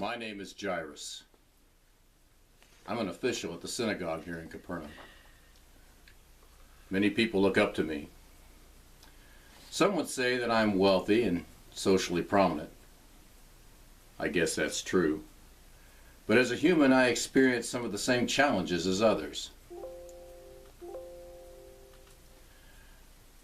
My name is Jairus. I'm an official at the synagogue here in Capernaum. Many people look up to me. Some would say that I'm wealthy and socially prominent. I guess that's true. But as a human, I experience some of the same challenges as others.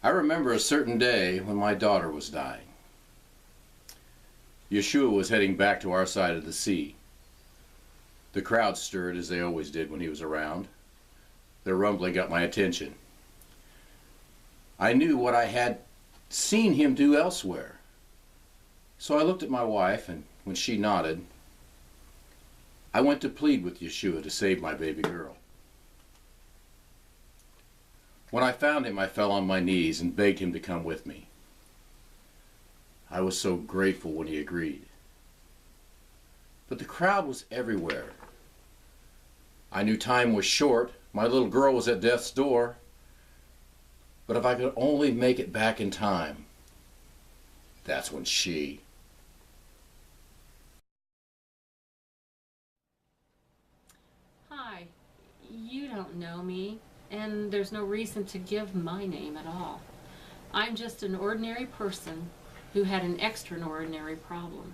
I remember a certain day when my daughter was dying. Yeshua was heading back to our side of the sea. The crowd stirred as they always did when he was around. Their rumbling got my attention. I knew what I had seen him do elsewhere. So I looked at my wife, and when she nodded, I went to plead with Yeshua to save my baby girl. When I found him, I fell on my knees and begged him to come with me. I was so grateful when he agreed. But the crowd was everywhere. I knew time was short. My little girl was at death's door. But if I could only make it back in time, that's when she... Hi, you don't know me, and there's no reason to give my name at all. I'm just an ordinary person who had an extraordinary problem.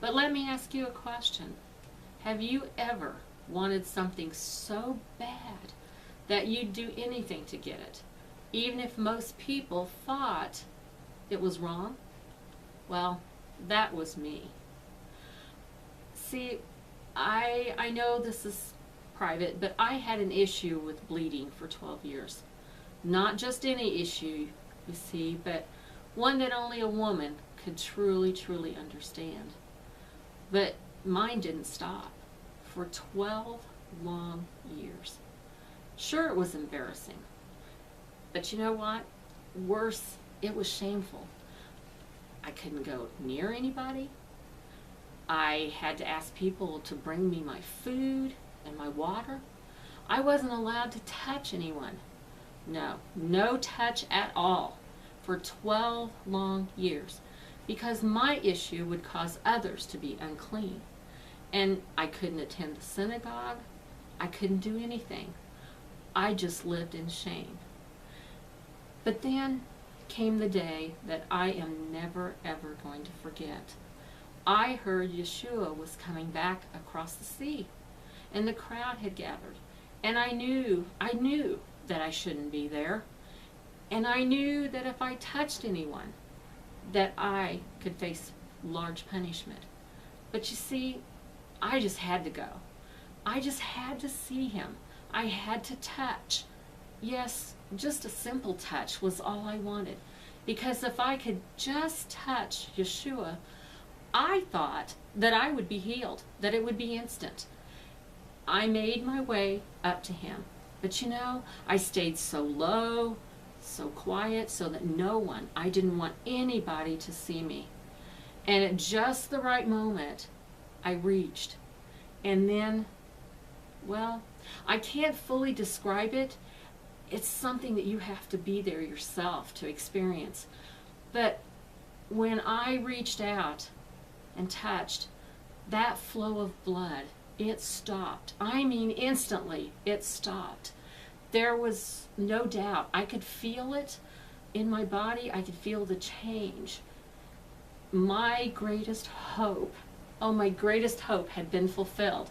But let me ask you a question. Have you ever wanted something so bad that you'd do anything to get it, even if most people thought it was wrong? Well, that was me. See, I know this is private, but I had an issue with bleeding for 12 years. Not just any issue, you see, but one that only a woman could truly understand. But mine didn't stop for 12 long years. Sure, it was embarrassing. But you know what? Worse, it was shameful. I couldn't go near anybody. I had to ask people to bring me my food and my water. I wasn't allowed to touch anyone. No touch at all for 12 long years, because my issue would cause others to be unclean. And I couldn't attend the synagogue. I couldn't do anything. I just lived in shame. But then came the day that I am never ever going to forget. I heard Yeshua was coming back across the sea, and the crowd had gathered. And I knew that I shouldn't be there. And I knew that if I touched anyone, that I could face large punishment. But you see, I just had to go. I just had to see him. I had to touch. Yes, just a simple touch was all I wanted. Because if I could just touch Yeshua, I thought that I would be healed, that it would be instant. I made my way up to him. But you know, I stayed so low, so quiet, so that I didn't want anybody to see me. And at just the right moment, I reached. And then, well, I can't fully describe it. It's something that you have to be there yourself to experience. But when I reached out and touched, that flow of blood, it stopped. I mean, instantly, it stopped. There was no doubt. I could feel it in my body. I could feel the change. My greatest hope, my greatest hope had been fulfilled.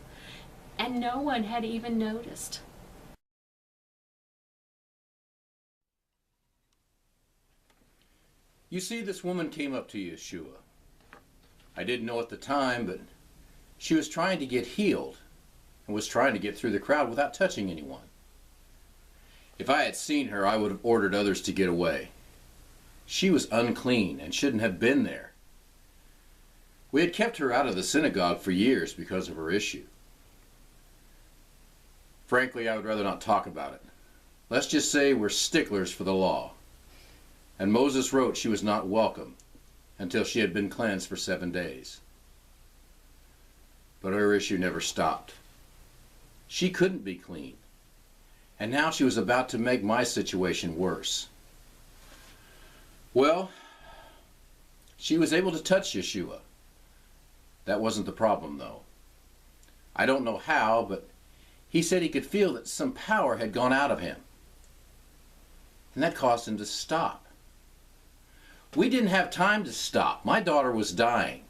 And no one had even noticed. You see, this woman came up to Yeshua. I didn't know at the time, but she was trying to get healed and was trying to get through the crowd without touching anyone. If I had seen her, I would have ordered others to get away. She was unclean and shouldn't have been there. We had kept her out of the synagogue for years because of her issue. Frankly, I would rather not talk about it. Let's just say we're sticklers for the law. And Moses wrote she was not welcome until she had been cleansed for 7 days. But her issue never stopped. She couldn't be clean. And now she was about to make my situation worse. Well, she was able to touch Yeshua. That wasn't the problem, though. I don't know how, but he said he could feel that some power had gone out of him. And that caused him to stop. We didn't have time to stop. My daughter was dying.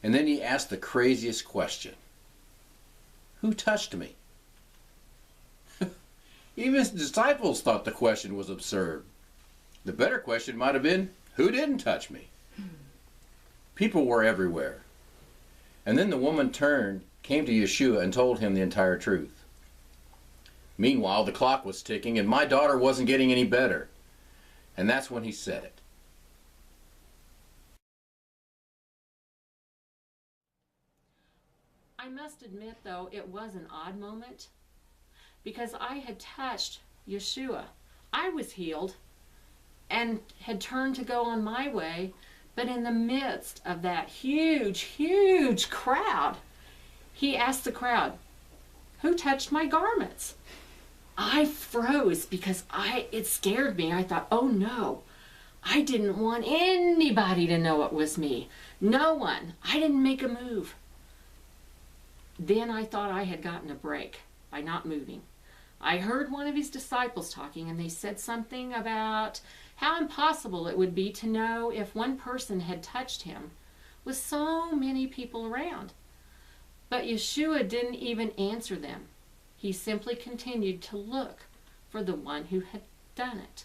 And then he asked the craziest question. Who touched me? Even his disciples thought the question was absurd. The better question might have been, who didn't touch me? People were everywhere. And then the woman came to Yeshua and told him the entire truth. Meanwhile, the clock was ticking and my daughter wasn't getting any better. And that's when he said it. I must admit, though, it was an odd moment because I had touched Yeshua. I was healed and had turned to go on my way, but in the midst of that huge, huge crowd, he asked the crowd, who touched my garments? I froze because it scared me. I thought, oh no, I didn't want anybody to know it was me. No one. I didn't make a move. Then I thought I had gotten a break by not moving. I heard one of his disciples talking, and they said something about how impossible it would be to know if one person had touched him with so many people around. But Yeshua didn't even answer them. He simply continued to look for the one who had done it.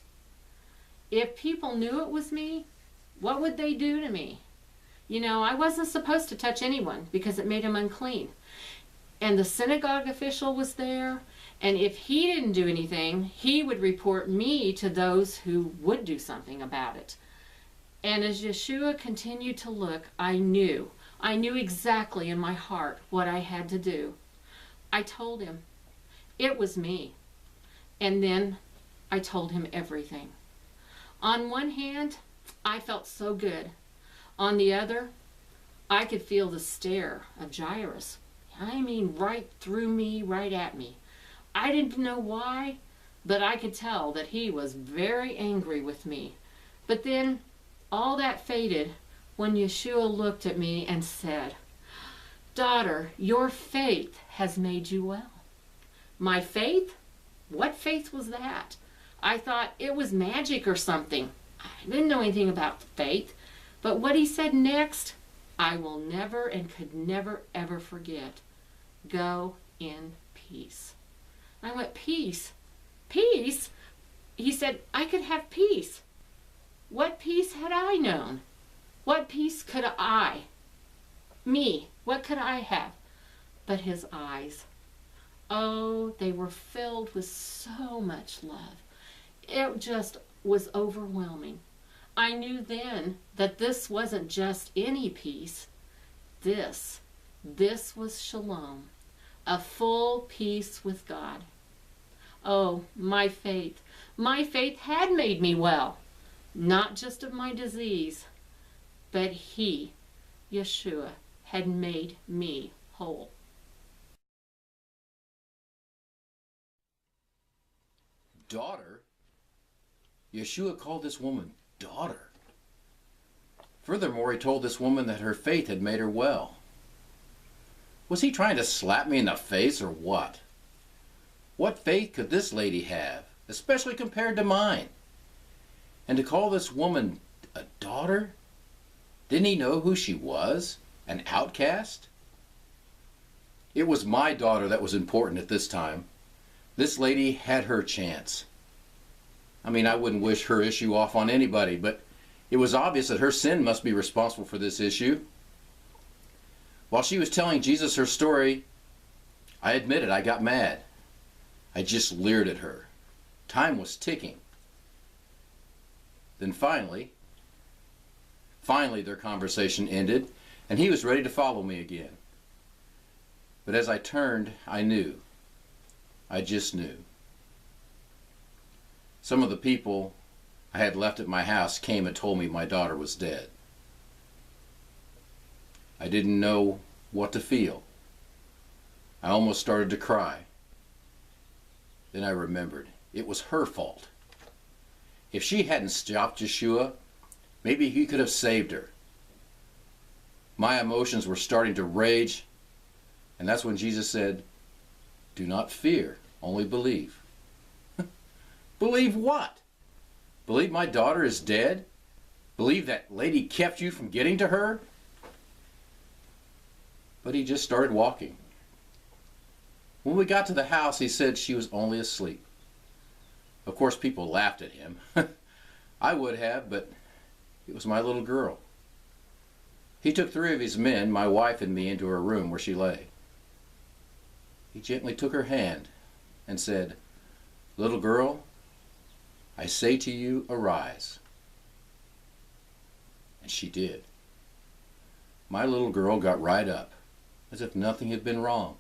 If people knew it was me, what would they do to me? You know, I wasn't supposed to touch anyone because it made him unclean. And the synagogue official was there, and if he didn't do anything, he would report me to those who would do something about it. And as Yeshua continued to look, I knew exactly in my heart what I had to do. I told him, it was me. And then I told him everything. On one hand, I felt so good. On the other, I could feel the stare of Jairus. I mean, right through me, right at me. I didn't know why, but I could tell that he was very angry with me. But then all that faded when Yeshua looked at me and said, daughter, your faith has made you well. My faith? What faith was that? I thought it was magic or something. I didn't know anything about faith. But what he said next, I will never and could never ever forget. Go in peace. I went, peace? Peace? He said, I could have peace. What peace had I known? What peace could what could I have? But his eyes, oh, they were filled with so much love. It just was overwhelming. I knew then that this wasn't just any peace. This was shalom, a full peace with God. Oh, my faith had made me well, not just of my disease, but he, Yeshua, had made me whole. Daughter? Yeshua called this woman daughter. Furthermore, he told this woman that her faith had made her well. Was he trying to slap me in the face or what? What faith could this lady have, especially compared to mine? And to call this woman a daughter? Didn't he know who she was? An outcast? It was my daughter that was important at this time. This lady had her chance. I mean, I wouldn't wish her issue off on anybody, but it was obvious that her sin must be responsible for this issue. While she was telling Jesus her story, I admitted I got mad. I just leered at her. Time was ticking. Then finally their conversation ended, and he was ready to follow me again. But as I turned, I knew. I just knew. Some of the people I had left at my house came and told me my daughter was dead. I didn't know what to feel. I almost started to cry. Then I remembered. It was her fault. If she hadn't stopped Yeshua, maybe he could have saved her. My emotions were starting to rage, and that's when Jesus said, "Do not fear, only believe." Believe what? Believe my daughter is dead? Believe that lady kept you from getting to her? But he just started walking. When we got to the house, he said she was only asleep. Of course, people laughed at him. I would have, but it was my little girl. He took 3 of his men, my wife and me, into her room where she lay. He gently took her hand and said, "Little girl, I say to you, arise." And she did. My little girl got right up, as if nothing had been wrong.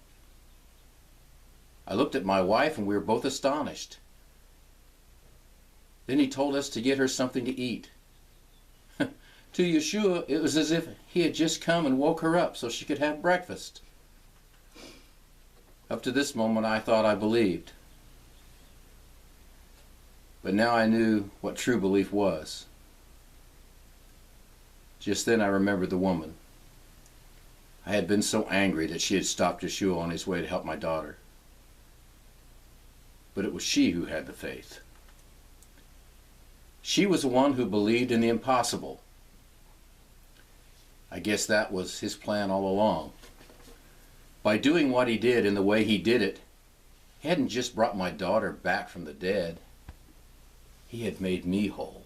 I looked at my wife and we were both astonished. Then he told us to get her something to eat. To Yeshua, it was as if he had just come and woke her up so she could have breakfast. Up to this moment, I thought I believed. But now I knew what true belief was. Just then I remembered the woman. I had been so angry that she had stopped Yeshua on his way to help my daughter. But it was she who had the faith. She was the one who believed in the impossible. I guess that was his plan all along. By doing what he did in the way he did it, he hadn't just brought my daughter back from the dead. He had made me whole.